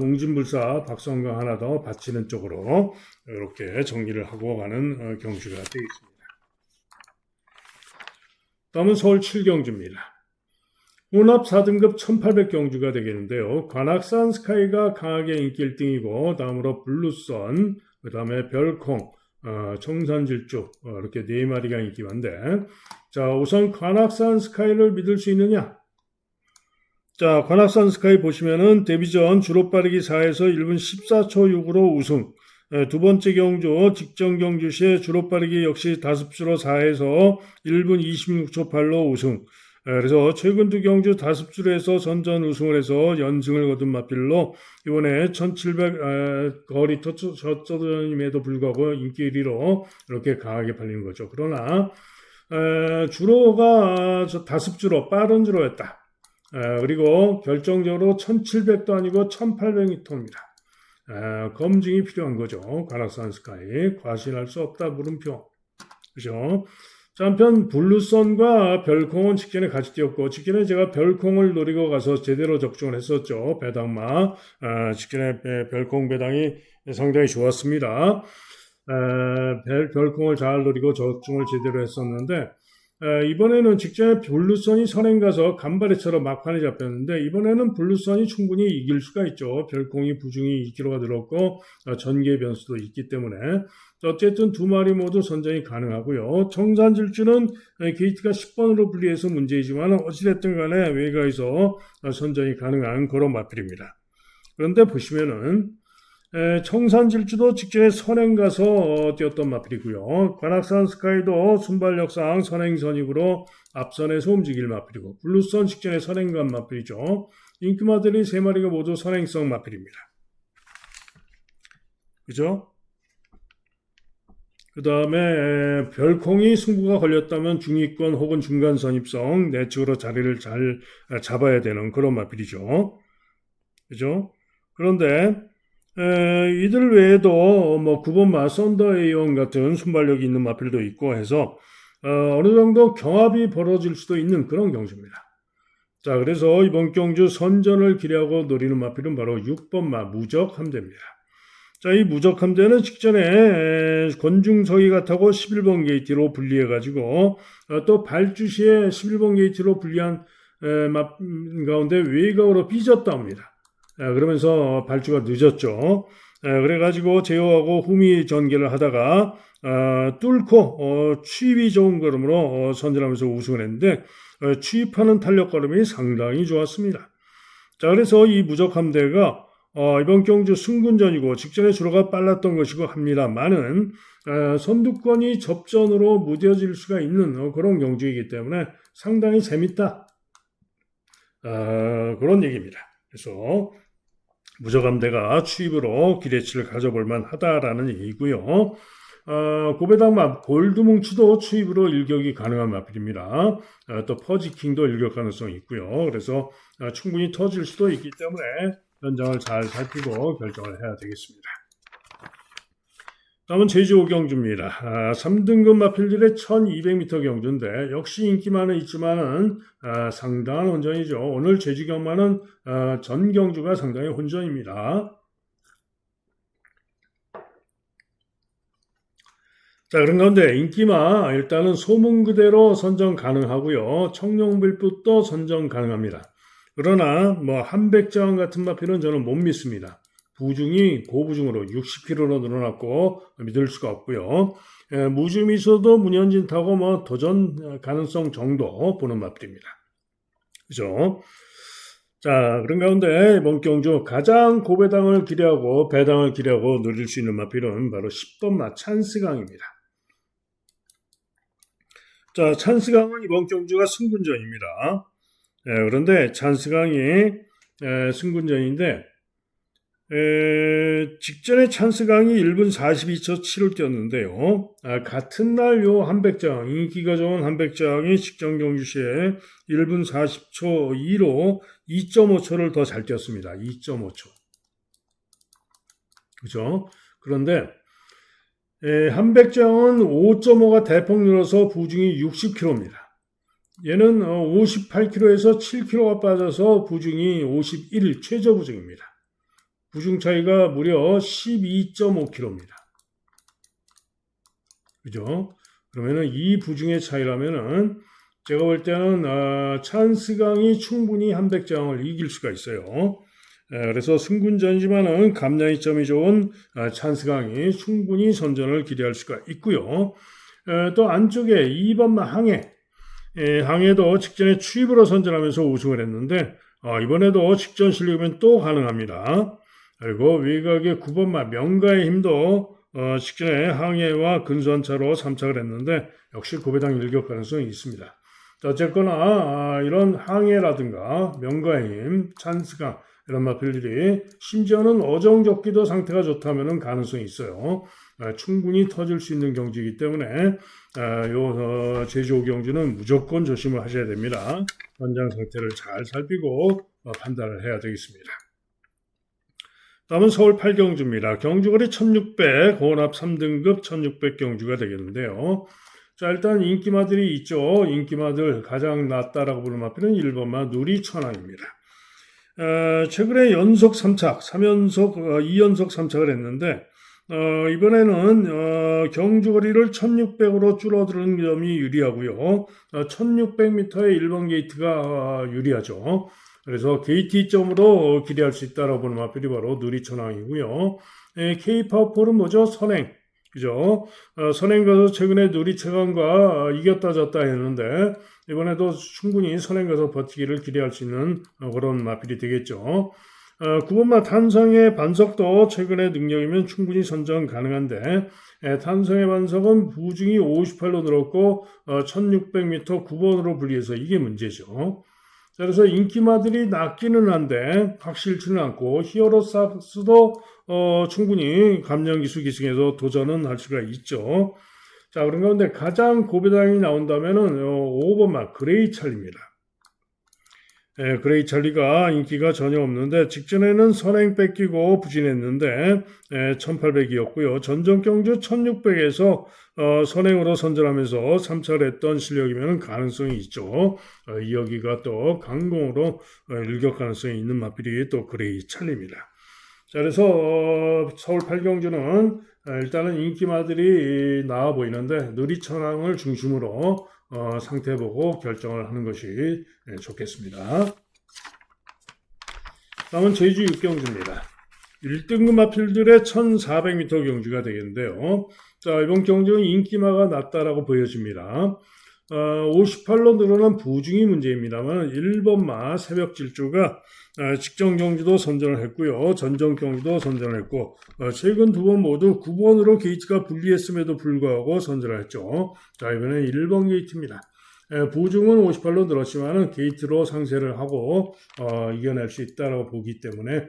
웅진불사 박성강 하나 더 받치는 쪽으로 이렇게 정리를 하고 가는 경주가 되겠습니다. 다음은 서울 7경주입니다. 혼합 4등급 1800경주가 되겠는데요. 관악산 스카이가 강하게 인기 1등이고 다음으로 블루선, 그 다음에 별콩, 청산질주 이렇게 4마리가 인기 많은데, 자, 우선 관악산 스카이를 믿을 수 있느냐? 자, 관악산 스카이 보시면은 데뷔전 주로빠르기 4에서 1분 14초 6으로 우승. 두 번째 경주 직전 경주 시에 주로빠르기 역시 다습주로 4에서 1분 26초 8로 우승. 그래서 최근 두 경주 다습주로에서 선전 우승을 해서 연승을 거둔 마필로 이번에 1700 거리 저쩌전임에도 불구하고 인기 1위로 이렇게 강하게 팔리는 거죠. 그러나 주로가 다습주로 빠른 주로였다. 그리고 결정적으로 1700도 아니고 1800m입니다. 검증이 필요한 거죠. 관악산 스카이 과신할 수 없다 물음표. 그죠? 자, 한편 블루선과 별콩은 직전에 같이 뛰었고 직전에 제가 별콩을 노리고 가서 제대로 적중을 했었죠. 배당마 직전에 별콩 배당이 상당히 좋았습니다. 별콩을 잘 노리고 적중을 제대로 했었는데 이번에는 직전에 블루선이 선행 가서 간발의처럼 막판에 잡혔는데 이번에는 블루선이 충분히 이길 수가 있죠. 별콩이 부중이 2kg가 늘었고 전개 변수도 있기 때문에 어쨌든 두 마리 모두 선전이 가능하고요. 청산질주는 게이트가 10번으로 분리해서 문제이지만 어찌됐든 간에 외곽에서 선전이 가능한 그런 마필입니다. 그런데 보시면은 청산질주도 직전에 선행 가서 뛰었던 마필이고요. 관악산 스카이도 순발력상 선행선익으로 앞선에서 움직일 마필이고 블루선 직전에 선행간 마필이죠. 인기마들이 3마리가 모두 선행성 마필입니다. 그죠? 그 다음에 별콩이 승부가 걸렸다면 중위권 혹은 중간 선입성 내측으로 자리를 잘 잡아야 되는 그런 마필이죠. 그죠? 그런데 이들 외에도 뭐 9번마 썬더에이온 같은 순발력이 있는 마필도 있고 해서 어느 정도 경합이 벌어질 수도 있는 그런 경주입니다. 자, 그래서 이번 경주 선전을 기대하고 노리는 마필은 바로 6번마 무적함대입니다. 자, 이 무적함대는 직전에 권중서기가 타고 11번 게이트로 분리해가지고 또 발주시에 11번 게이트로 분리한 가운데 외곽으로 삐졌다 합니다. 그러면서 발주가 늦었죠. 그래가지고 제어하고 후미 전개를 하다가 뚫고 취입이 좋은 걸음으로 선전하면서 우승을 했는데 취입하는 탄력 걸음이 상당히 좋았습니다. 자, 그래서 이 무적함대가 이번 경주 승군전이고 직전에 주로가 빨랐던 것이고 합니다만은 선두권이 접전으로 무뎌질 수가 있는 그런 경주이기 때문에 상당히 재밌다. 그런 얘기입니다. 그래서 무적함대가 취입으로 기대치를 가져볼 만하다라는 얘기고요. 고배당마 골드뭉치도 취입으로 일격이 가능한 마필입니다. 또 퍼지킹도 일격 가능성이 있고요. 그래서 충분히 터질 수도 있기 때문에 현장을 잘 살피고 결정을 해야 되겠습니다. 다음은 제주5경주입니다. 3등급 마필들의 1200m 경주인데 역시 인기만은 있지만은 상당한 혼전이죠. 오늘 제주경마는 전 경주가 상당히 혼전입니다. 자, 그런 가운데 인기마 일단은 소문 그대로 선정 가능하고요. 청룡불빛도 선정 가능합니다. 그러나 뭐 한백자원 같은 마필은 저는 못 믿습니다. 부중이 고부중으로 60kg로 늘어났고 믿을 수가 없고요. 무주미소도 문현진 타고 뭐 도전 가능성 정도 보는 마필입니다. 그죠? 자, 그런 가운데 이번 경주 가장 고배당을 기대하고 배당을 기대하고 누릴 수 있는 마필은 바로 10번마 찬스강입니다. 자, 찬스강은 이번 경주가 승군전입니다. 그런데 찬스강이 승군전인데 직전에 찬스강이 1분 42초 7을 뛰었는데요. 같은 날 요 한백장, 인기가 좋은 한백장이 직전 경주 시에 1분 40초 2로 2.5초를 더 잘 뛰었습니다. 2.5초. 그죠? 그런데 한백장은 5.5가 대폭 늘어서 부중이 60kg입니다. 얘는 58kg에서 7kg가 빠져서 부중이 51 최저 부중입니다. 부중 차이가 무려 12.5kg입니다. 그죠? 그러면은 이 부중의 차이라면은 제가 볼 때는 찬스강이 충분히 한백장을 이길 수가 있어요. 그래서 승군전이지만은 감량이점이 좋은 찬스강이 충분히 선전을 기대할 수가 있고요. 또 안쪽에 2번 항해도 직전에 추입으로 선전하면서 우승을 했는데 이번에도 직전 실력이면 또 가능합니다. 그리고 외곽의 9번 명가의 힘도 직전에 항해와 근소한차로 3착을 했는데 역시 고배당 일격 가능성이 있습니다. 어쨌거나 이런 항해라든가 명가의 힘, 찬스강 이런 마필들이 심지어는 어정적기도 상태가 좋다면 가능성이 있어요. 충분히 터질 수 있는 경지이기 때문에 제주 5경주는 무조건 조심을 하셔야 됩니다. 원장 상태를 잘 살피고 판단을 해야 되겠습니다. 다음은 서울 8경주입니다. 경주거리 1600, 혼합 3등급 1600 경주가 되겠는데요. 자, 일단 인기마들이 있죠. 인기마들 가장 낫다라고 부르는 마필은 1번마 누리천왕입니다. 최근에 연속 3착, 2연속 3착을 했는데 이번에는 경주거리를 1600으로 줄어드는 점이 유리하고요. 1600m의 1번 게이트가 유리하죠. 그래서 게이트 이점으로 기대할 수 있다라고 보는 마필이 바로 누리천왕이고요. K파워폴은 뭐죠? 선행. 그죠? 선행 가서 최근에 누리천왕과 이겼다 졌다 했는데 이번에도 충분히 선행 가서 버티기를 기대할 수 있는 그런 마필이 되겠죠. 9번마 탄성의 반석도 최근의 능력이면 충분히 선전 가능한데 탄성의 반석은 부중이 58로 늘었고 1600m 9번으로 분리해서 이게 문제죠. 그래서 인기마들이 낮기는 한데 확실치는 않고 히어로사스도 충분히 감량기수 기승에서 도전은 할 수가 있죠. 자, 그런 가운데 가장 고배당이 나온다면은 5번마 그레이찰리입니다. 그레이찰리가 인기가 전혀 없는데 직전에는 선행 뺏기고 부진했는데 1800이었고요. 전전경주 1600에서 선행으로 선전하면서 3차를 했던 실력이면 가능성이 있죠. 여기가 또 강공으로 일격 가능성이 있는 마필이 또 그레이찰리입니다. 자, 그래서 서울 8경주는 일단은 인기마들이 나와 보이는데 누리천왕을 중심으로 상태 보고 결정을 하는 것이 좋겠습니다. 다음은 제주 6경주입니다. 1등급 마필들의 1400m 경주가 되겠는데요. 자, 이번 경주는 인기마가 낮다라고 보여집니다. 58로 늘어난 부중이 문제입니다만 1번마 새벽 질주가 직전 경주도 선전을 했고요. 전전 경주도 선전을 했고 최근 두 번 모두 9번으로 게이트가 분리했음에도 불구하고 선전을 했죠. 자, 이번엔 1번 게이트입니다. 부중은 58로 늘었지만 게이트로 상세를 하고 이겨낼 수 있다고 보기 때문에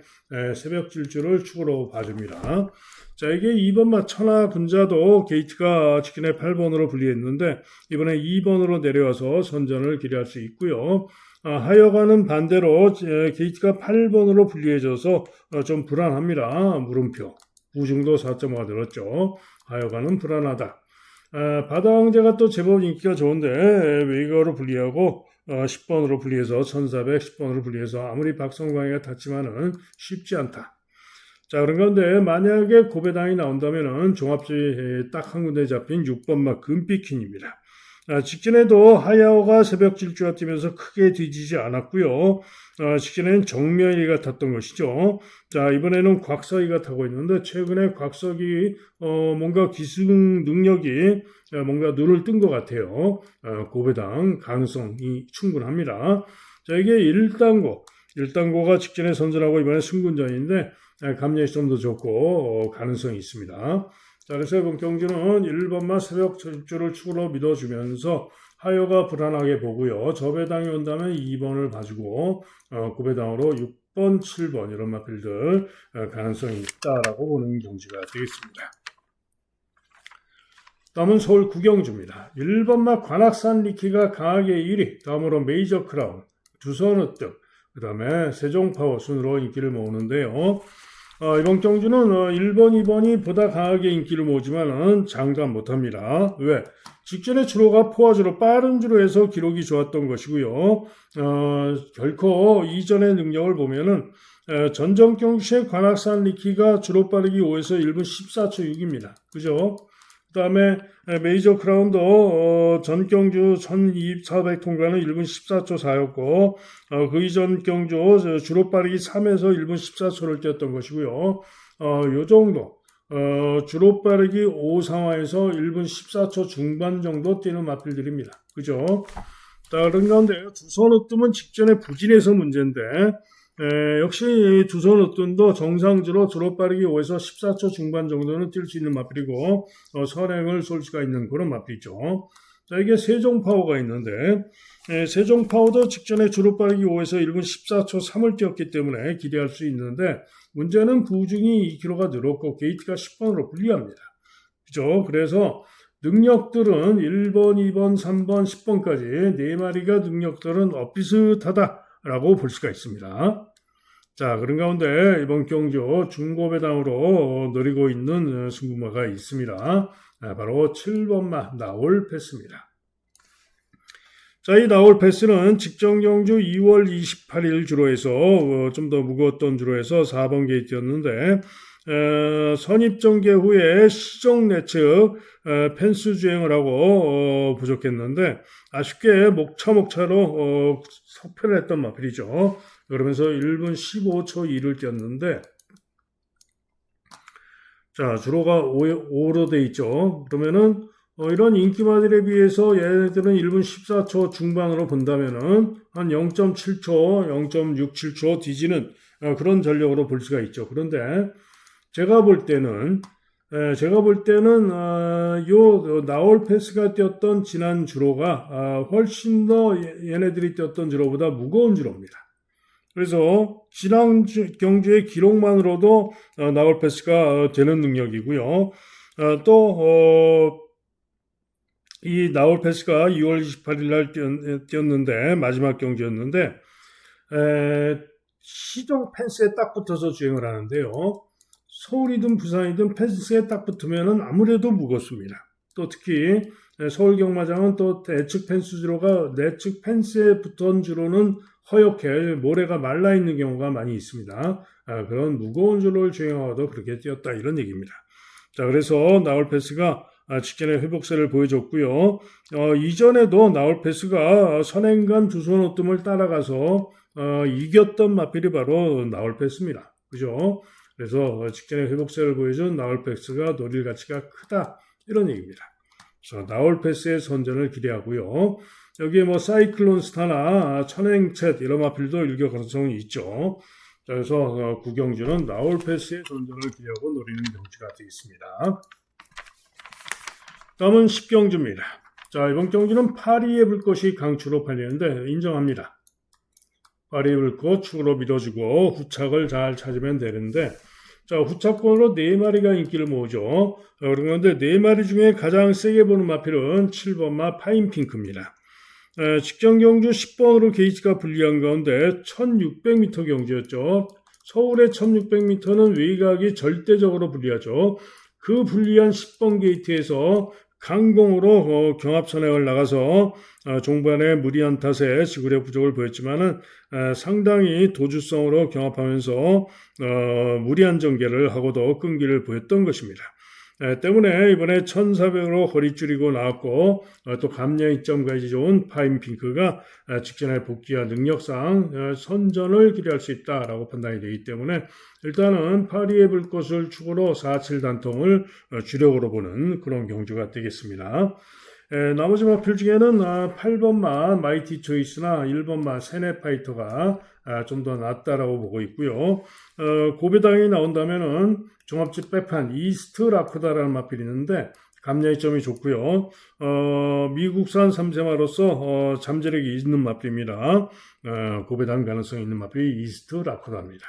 새벽 질주를 축으로 봐줍니다. 자, 이게 2번마 천하 분자도 게이트가 직전에 8번으로 분리했는데 이번에 2번으로 내려와서 선전을 기대할 수 있고요. 하여가는 반대로 게이트가 8번으로 분리해져서 좀 불안합니다. 물음표. 부중도 4.5가 늘었죠. 하여가는 불안하다. 바다왕제가 또 제법 인기가 좋은데 웨이거로 분리하고 10번으로 분리해서 1400 10번으로 분리해서 아무리 박성광이가 탔지만은 쉽지 않다. 자, 그런 가운데 만약에 고배당이 나온다면은 종합지 딱 한 군데 잡힌 6번마 금피킨입니다. 직전에도 하야오가 새벽 질주가 뛰면서 크게 뒤지지 않았고요. 직전에는 정면이가 탔던 것이죠. 자, 이번에는 곽석이가 타고 있는데 최근에 곽석이 뭔가 기승 능력이 뭔가 눈을 뜬 것 같아요. 고배당 가능성이 충분합니다. 자, 이게 1단고가 직전에 선전하고 이번에 승군전인데 감량이 좀 더 좋고 가능성이 있습니다. 자, 그래서 이번 경주는 1번마 새벽 질주를 축으로 믿어주면서 하여가 불안하게 보고요. 저배당이 온다면 2번을 봐주고 고배당으로 6번, 7번 이런 마필들 가능성이 있다라고 보는 경주가 되겠습니다. 다음은 서울 9경주입니다. 1번마 관악산 리키가 강하게 1위, 다음으로 메이저 크라운, 두선 으뜸, 그 다음에 세종파워 순으로 인기를 모으는데요. 이번 경주는 1번, 2번이 보다 강하게 인기를 모으지만 장담 못합니다. 왜? 직전에 주로가 포화주로 빠른 주로에서 기록이 좋았던 것이고요. 결코 이전의 능력을 보면은 전정 경주의 관악산 리키가 주로 빠르기 5에서 1분 14초 6입니다. 그죠? 그 다음에 메이저 크라운도 전 경주 12,400 통과는 1분 14초 4였고 그 이전 경주 주로 빠르기 3에서 1분 14초를 뛰었던 것이고요. 요 정도 주로 빠르기 5 상황에서 1분 14초 중반 정도 뛰는 마필들입니다. 그죠? 다른 가운데 두선 으뜸은 직전에 부진해서 문제인데 역시 두선 으뜸도 정상주로 주로 빠르기 5에서 14초 중반 정도는 뛸 수 있는 마필이고 선행을 쏠 수가 있는 그런 마필이죠. 자, 이게 세종파워가 있는데 세종파워도 직전에 주로 빠르기 5에서 1분 14초 3을 뛰었기 때문에 기대할 수 있는데 문제는 부중이 2kg가 늘었고 게이트가 10번으로 불리합니다. 그죠? 그래서 능력들은 1번, 2번, 3번, 10번까지 4마리가 능력들은 비슷하다라고 볼 수가 있습니다. 자, 그런 가운데 이번 경주 중고배당으로 노리고 있는 승부마가 있습니다. 바로 7번마 나올 패스입니다. 자, 이 나올 패스는 직전 경주 2월 28일 주로에서 좀 더 무거웠던 주로에서 4번 게이트였는데 선입전개 후에 시정 내측 펜스 주행을 하고 부족했는데 아쉽게 목차로 석패를 했던 마필이죠. 그러면서 1분 15초 2를 뛰었는데 자, 주로가 5로 돼 있죠. 그러면은 이런 인기마들에 비해서 얘네들은 1분 14초 중반으로 본다면은 한 0.7초, 0.67초 뒤지는 그런 전력으로 볼 수가 있죠. 그런데 제가 볼 때는 요 나올 패스가 뛰었던 지난 주로가 훨씬 더 얘네들이 뛰었던 주로보다 무거운 주로입니다. 그래서 지난 경주의 기록만으로도 나올 패스가 되는 능력이고요. 또 이 나올 패스가 2월 28일 날 뛰었는데 마지막 경주였는데 시종 펜스에 딱 붙어서 주행을 하는데요. 서울이든 부산이든 펜스에 딱 붙으면 아무래도 무겁습니다. 또 특히 서울 경마장은 또 내측 펜스 주로가 내측 펜스에 붙은 주로는 허옇게 모래가 말라있는 경우가 많이 있습니다. 그런 무거운 주로를 주행하고도 그렇게 뛰었다 이런 얘기입니다. 자, 그래서 나올 패스가 직전에 회복세를 보여줬고요. 이전에도 나올 패스가 선행간 두손 으뜸을 따라가서 이겼던 마필이 바로 나올 패스입니다. 그죠? 그래서 직전에 회복세를 보여준 나올 패스가 노릴 가치가 크다 이런 얘기입니다. 그래서 나올 패스의 선전을 기대하고요. 여기에 뭐 사이클론 스타나 천행챗 이런 마필도 일격 가능성이 있죠. 그래서 구경주는 나올 패스의 선전을 기대하고 노리는 경주가 되겠습니다. 다음은 10경주입니다. 자, 이번 경주는 파리의 불꽃이 강추로 팔리는데 인정합니다. 파리의 불꽃 축으로 밀어주고 후착을 잘 찾으면 되는데 자, 후착권으로 4마리가 인기를 모으죠. 그런데 4마리 중에 가장 세게 보는 마필은 7번마 파인핑크입니다. 직전 경주 10번으로 게이지가 불리한 가운데 1600m 경주였죠. 서울의 1600m는 외곽이 절대적으로 불리하죠. 그 불리한 10번 게이트에서 강공으로 경합선행을 나가서 종반에 무리한 탓에 지구력 부족을 보였지만은 상당히 도주성으로 경합하면서 무리한 전개를 하고도 끈기를 보였던 것입니다. 때문에 이번에 1400으로 거리 줄이고 나왔고 또 감량 이점까지 좋은 파인핑크가 직전에 복귀와 능력상 선전을 기대할 수 있다라고 판단이 되기 때문에 일단은 파리의 불꽃을 축으로 4-7 단통을 주력으로 보는 그런 경주가 되겠습니다. 나머지 마필 중에는 8번마 마이티 초이스나 1번마 세네파이터가 좀 더 낫다라고 보고 있고요. 고배당이 나온다면은 종합집 빼판 이스트 라코다라는 마필이 있는데 감량이 점이 좋고요. 미국산 3세마로서 잠재력이 있는 마필입니다. 고배당 가능성이 있는 마필이 이스트 라코다입니다.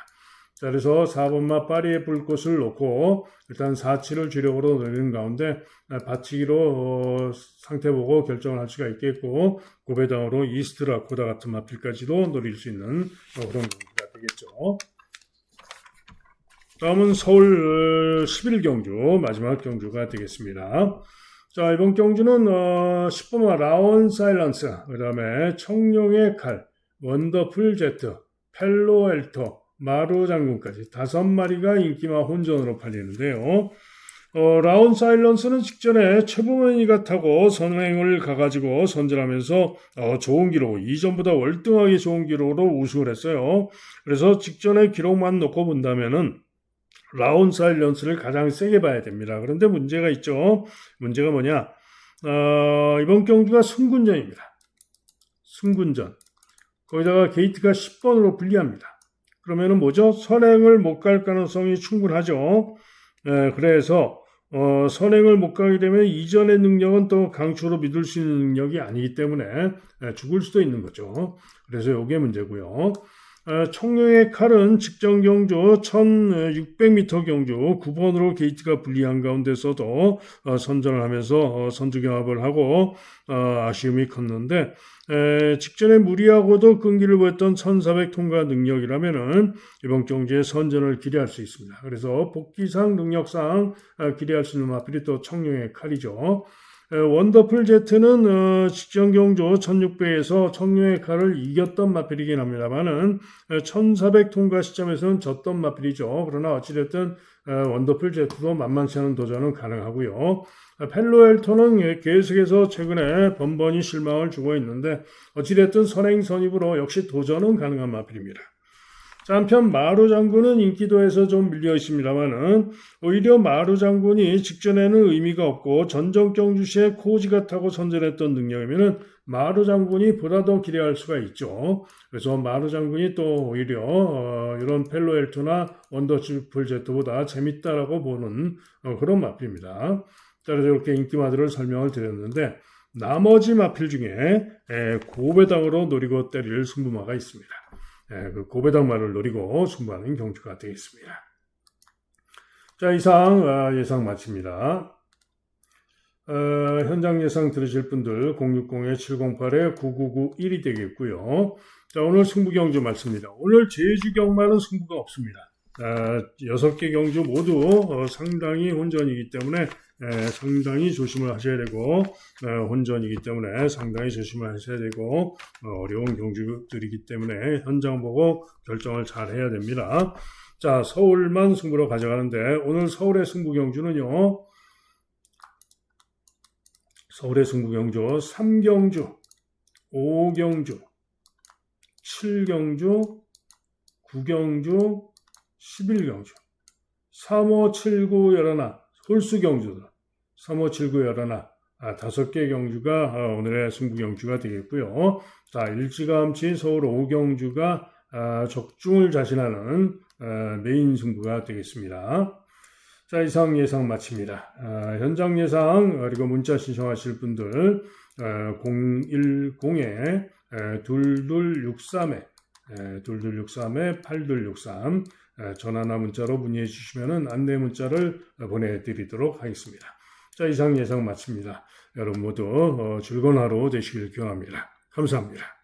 자, 그래서 4번마 파리의 불꽃을 놓고 일단 4-7을 주력으로 노리는 가운데 받치기로 상태 보고 결정을 할 수가 있겠고 고배당으로 이스트 라코다 같은 마필까지도 노릴 수 있는 그런 경기가 되겠죠. 다음은 서울 11경주 마지막 경주가 되겠습니다. 자, 이번 경주는 10번마 라온 사일런스, 그 다음에 청룡의 칼, 원더풀 제트, 펠로 엘토, 마루 장군까지 5마리가 인기마 혼전으로 팔리는데요. 라온 사일런스는 직전에 최부만이가 타고 선행을 가가지고 선전하면서 좋은 기록, 이전보다 월등하게 좋은 기록으로 우승을 했어요. 그래서 직전에 기록만 놓고 본다면은 라온 사일런스를 가장 세게 봐야 됩니다. 그런데 문제가 있죠. 문제가 뭐냐? 이번 경주가 승군전입니다. 승군전. 거기다가 게이트가 10번으로 불리합니다. 그러면은 뭐죠? 선행을 못 갈 가능성이 충분하죠. 그래서 선행을 못 가게 되면 이전의 능력은 또 강추로 믿을 수 있는 능력이 아니기 때문에 죽을 수도 있는 거죠. 그래서 이게 문제고요. 청룡의 칼은 직전 경주 1600m 경주 9번으로 게이트가 불리한 가운데서도 선전을 하면서 선두경합을 하고 아쉬움이 컸는데 직전에 무리하고도 끈기를 보였던 1400 통과 능력이라면은 이번 경주에 선전을 기대할 수 있습니다. 그래서 복귀상 능력상 기대할 수 있는 마필이 또 청룡의 칼이죠. 원더풀 제트는 직전 경주 1600에서 청룡의 칼을 이겼던 마필이긴 합니다만은 1400 통과 시점에서는 졌던 마필이죠. 그러나 어찌됐든 원더풀 제트도 만만치 않은 도전은 가능하고요. 펠로엘토는 계속해서 최근에 번번이 실망을 주고 있는데 어찌됐든 선행 선입으로 역시 도전은 가능한 마필입니다. 자, 한편 마루 장군은 인기도에서 좀 밀려 있습니다만은 오히려 마루 장군이 직전에는 의미가 없고 전정 경주 시에 코지가 타고 선전했던 능력이면은 마루 장군이 보다 더 기대할 수가 있죠. 그래서 마루 장군이 또 오히려 이런 펠로엘토나 원더풀 제트보다 재밌다라고 보는 그런 마필입니다. 자, 그래서 이렇게 인기마들을 설명을 드렸는데 나머지 마필 중에 고배당으로 노리고 때릴 승부마가 있습니다. 그 고배당마를 노리고 승부하는 경주가 되겠습니다. 자, 이상 예상 마칩니다. 현장 예상 들으실 분들 060-708-9991이 되겠고요. 자, 오늘 승부 경주 말씀입니다. 오늘 제주 경마는 승부가 없습니다. 6개 경주 모두 상당히 혼전이기 때문에 상당히 조심을 하셔야 되고 혼전이기 때문에 상당히 조심을 하셔야 되고 어려운 경주들이기 때문에 현장 보고 결정을 잘 해야 됩니다. 자, 서울만 승부로 가져가는데 오늘 서울의 승부 경주는요. 서울의 승부 경주 3경주, 5경주, 7경주, 9경주, 11경주, 3, 5, 7, 9, 11 홀수 경주들 3, 5, 7, 9, 11 5개 경주가 오늘의 승부 경주가 되겠고요. 자, 일찌감치 서울 5경주가 적중을 자신하는 메인 승부가 되겠습니다. 자, 이상 예상 마칩니다. 현장 예상 그리고 문자 신청하실 분들 010-2263-8263 전화나 문자로 문의해 주시면 안내 문자를 보내드리도록 하겠습니다. 자, 이상 예상 마칩니다. 여러분 모두 즐거운 하루 되시길 기원합니다. 감사합니다.